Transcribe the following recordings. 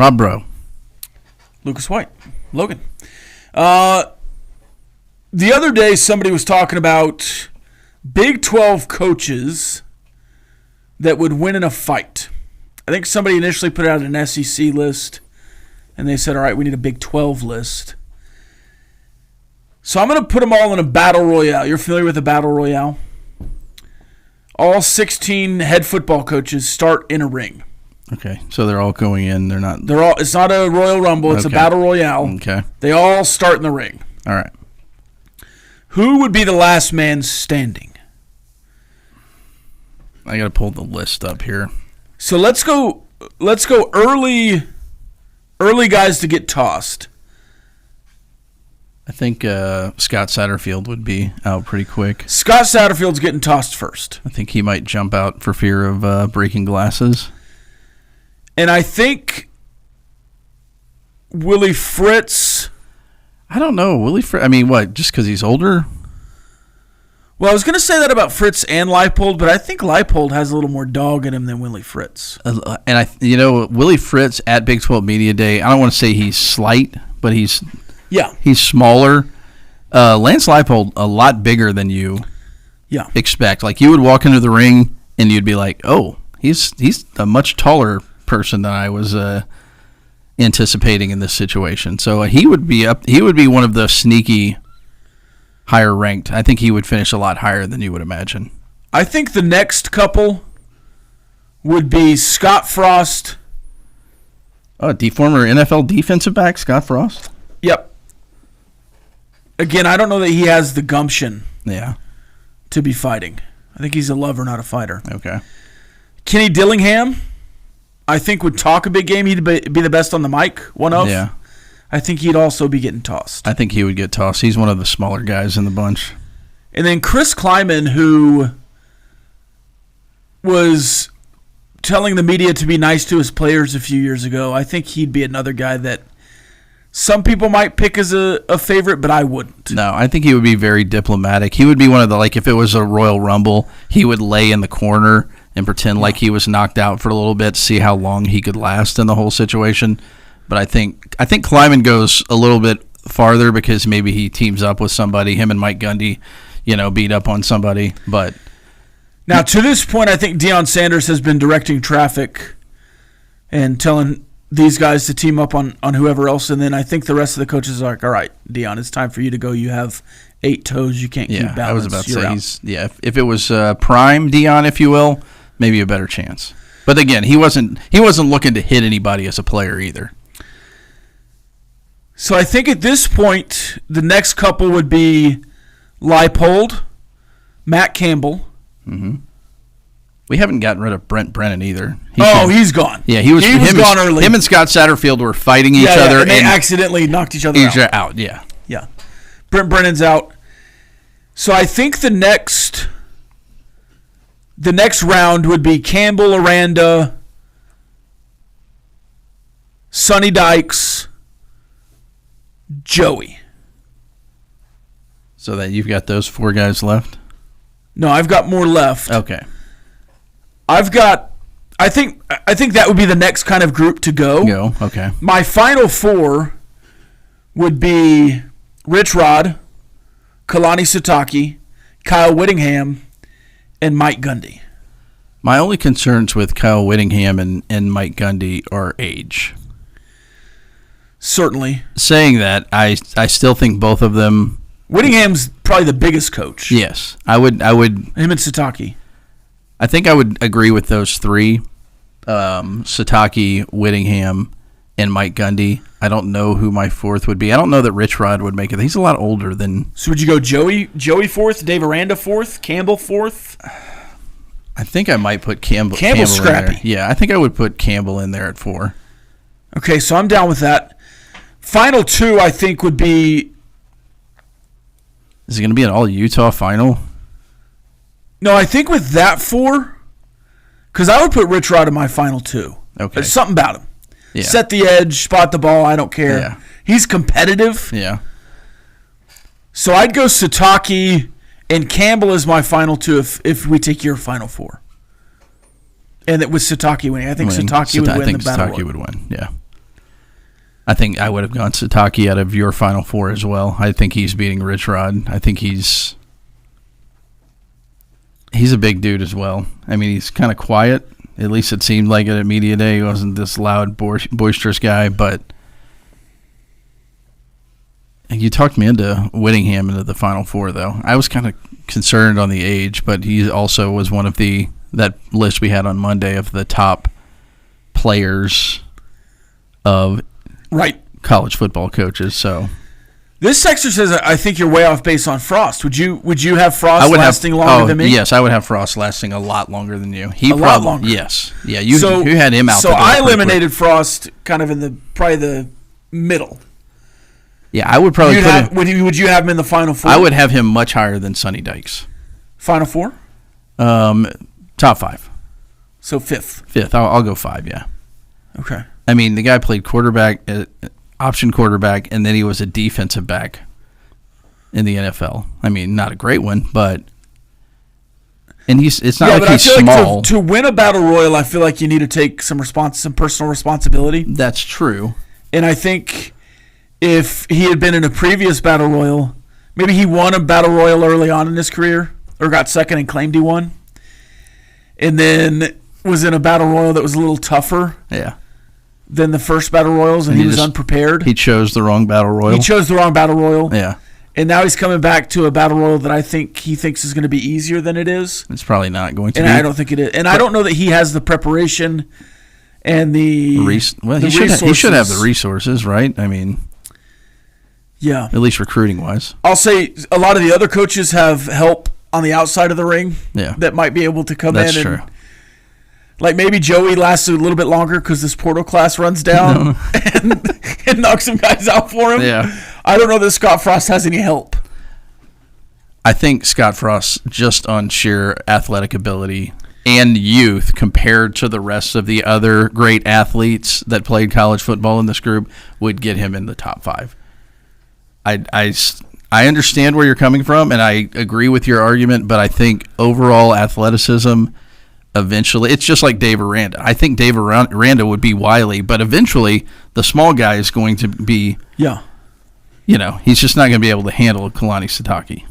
Rob Breaux. Lucas White. Logan. The other day, somebody was talking about Big 12 coaches that would win in a fight. I think somebody initially put out an SEC list, and they said, all right, we need a Big 12 list. So I'm going to put them all in a battle royale. You're familiar with a battle royale? All 16 head football coaches start in a ring. Okay, so they're all going in. They're not. It's not a Royal Rumble. It's a battle royale. Okay. They all start in the ring. All right. Who would be the last man standing? I got to pull the list up here. So let's go early guys to get tossed. I think Scott Satterfield would be out pretty quick. Scott Satterfield's getting tossed first. I think he might jump out for fear of breaking glasses. And I think Willie Fritz. I don't know. Willie Fritz. I mean, what? Just because he's older? Well, I was going to say that about Fritz and Leipold, but I think Leipold has a little more dog in him than Willie Fritz. And Willie Fritz at Big 12 Media Day, I don't want to say he's slight, but he's smaller. Lance Leipold, a lot bigger than you expect. Like, you would walk into the ring and you'd be like, oh, he's a much taller person than I was anticipating in this situation. So he would be one of the sneaky higher ranked. I think he would finish a lot higher than you would imagine. I think the next couple would be Scott Frost. Oh, former NFL defensive back Scott Frost? Yep. Again, I don't know that he has the gumption to be fighting. I think he's a lover, not a fighter. Okay. Kenny Dillingham, I think, would talk a big game. He'd be the best on the mic, one of. Yeah. I think he'd also be getting tossed. I think he would get tossed. He's one of the smaller guys in the bunch. And then Chris Kleiman, who was telling the media to be nice to his players a few years ago, I think he'd be another guy that some people might pick as a favorite, but I wouldn't. No, I think he would be very diplomatic. He would be one of the, like, if it was a Royal Rumble, he would lay in the corner and pretend like he was knocked out for a little bit to see how long he could last in the whole situation. But I think Kleiman goes a little bit farther because maybe he teams up with somebody, him and Mike Gundy, beat up on somebody. But now, to this point, I think Deion Sanders has been directing traffic and telling these guys to team up on whoever else. And then I think the rest of the coaches are like, all right, Deion, it's time for you to go. You have 8 toes. You can't keep balance. I was about to say, if it was prime Deion, if you will, maybe a better chance. But again, he wasn't looking to hit anybody as a player either. So I think at this point, the next couple would be Leipold, Matt Campbell. Mm-hmm. We haven't gotten rid of Brent Brennan either. He's gone. Yeah, he was gone early. Him and Scott Satterfield were fighting each other. And they accidentally knocked each other out. Yeah. Brent Brennan's out. So I think the next round would be Campbell, Aranda, Sonny Dykes, Joey. So that you've got those 4 guys left? No, I've got more left. Okay. I think that would be the next kind of group to go. Okay. My final 4 would be Rich Rod, Kalani Sitake, Kyle Whittingham, and Mike Gundy. My only concerns with Kyle Whittingham and Mike Gundy are age. Certainly. Saying that, I still think both of them. Whittingham's probably the biggest coach. Yes, I would. Him and Sitake. I think I would agree with those 3: Sitake, Whittingham, and Mike Gundy. I don't know who my 4th would be. I don't know that Rich Rod would make it. He's a lot older than. So would you go Joey 4th, Dave Aranda 4th, Campbell 4th? I think I might put Campbell scrappy. in there. Yeah, I think I would put Campbell in there at 4. Okay, so I'm down with that. Final 2, I think, would be. Is it going to be an all-Utah final? No, I think with that 4, because I would put Rich Rod in my final 2. Okay. There's something about him. Yeah. Set the edge, spot the ball, I don't care. Yeah. He's competitive. Yeah. So I'd go Sitake and Campbell as my final 2 if we take your final 4. And it was Sitake winning. I think Sitake would win the battle. Sitake would win, yeah. I think I would have gone Sataki out of your Final Four as well. I think he's beating Rich Rod. I think he's a big dude as well. I mean, he's kind of quiet. At least it seemed like it at media day. He wasn't this loud, boisterous guy, but you talked me into winning him into the Final Four, though. I was kind of concerned on the age, but he also was one of that list we had on Monday of the top players of college football coaches. So this texter says, I think you're way off base on Frost. Would you have Frost lasting longer than me? Yes, I would have Frost lasting a lot longer than you. A lot longer. Yes. Yeah, you had him out. So I eliminated Frost kind of in probably the middle. Yeah, I would probably would you have him in the Final Four? I would have him much higher than Sonny Dykes. Final Four? Top 5. So fifth. Fifth. I'll go 5, yeah. Okay. I mean, the guy played quarterback, option quarterback, and then he was a defensive back in the NFL. I mean, not a great one, but it's not like he's small. Like to win a battle royal, I feel like you need to take some personal responsibility. That's true. And I think if he had been in a previous battle royal, maybe he won a battle royal early on in his career or got second and claimed he won, and then was in a battle royal that was a little tougher. Yeah. Than the first battle royals, and he was unprepared. He chose the wrong battle royal. Yeah. And now he's coming back to a battle royal that he thinks is going to be easier than it is. It's probably not going to be. And I don't think it is. And I don't know that he has the preparation and the resources. He should have the resources, right? I mean, yeah. At least recruiting-wise. I'll say a lot of the other coaches have help on the outside of the ring that might be able to come in. That's true. Like maybe Joey lasts a little bit longer because this portal class runs down and knocks some guys out for him. Yeah. I don't know that Scott Frost has any help. I think Scott Frost, just on sheer athletic ability and youth compared to the rest of the other great athletes that played college football in this group, would get him in the top 5. I understand where you're coming from, and I agree with your argument, but I think overall athleticism – eventually, it's just like Dave Aranda. I think Dave Aranda would be wily, but eventually the small guy is going to be, he's just not going to be able to handle Kalani Sitake.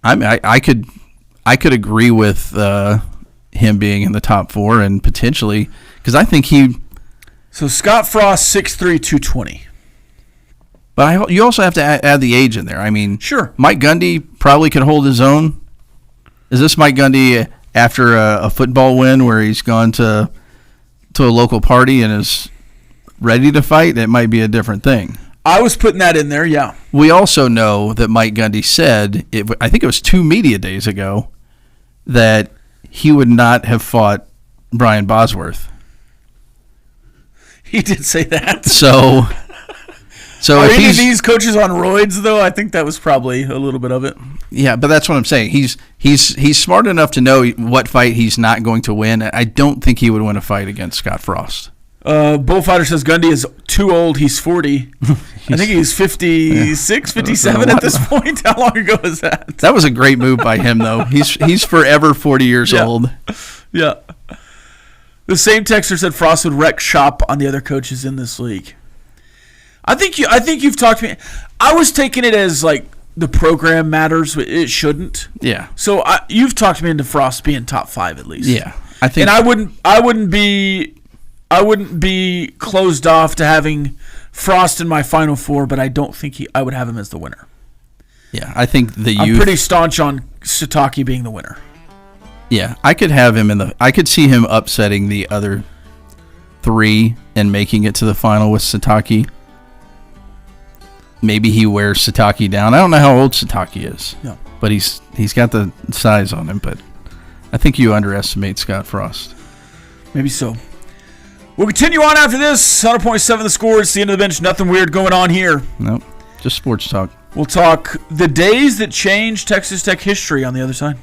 I could agree with him being in the top 4 and potentially, because I think So Scott Frost, 6'3", 220. But you also have to add the age in there. I mean, sure. Mike Gundy probably could hold his own. Is this Mike Gundy after a football win where he's gone to a local party and is ready to fight? It might be a different thing. I was putting that in there, yeah. We also know that Mike Gundy said, I think it was 2 media days ago, that he would not have fought Brian Bosworth. He did say that. So are any of these coaches on roids, though? I think that was probably a little bit of it. Yeah, but that's what I'm saying. He's smart enough to know what fight he's not going to win. I don't think he would win a fight against Scott Frost. Bullfighter says Gundy is too old. He's 40. I think he's 56, 57 at this point. How long ago was that? That was a great move by him, though. He's forever 40 years old. Yeah. The same texter said Frost would wreck shop on the other coaches in this league. I think you've talked to me. I was taking it as like the program matters. It shouldn't. Yeah. So you've talked me into Frost being top 5 at least. Yeah, I think. And I wouldn't be closed off to having Frost in my Final Four, but I don't think I would have him as the winner. Yeah, I think I'm pretty staunch on Sitake being the winner. Yeah, I could have him I could see him upsetting the other 3 and making it to the final with Sitake. Maybe he wears Sitake down. I don't know how old Sitake is. Yeah. But he's got the size on him. But I think you underestimate Scott Frost. Maybe so. We'll continue on after this. 100.7 The Score. It's the end of the bench. Nothing weird going on here. Nope. Just sports talk. We'll talk the days that changed Texas Tech history on the other side.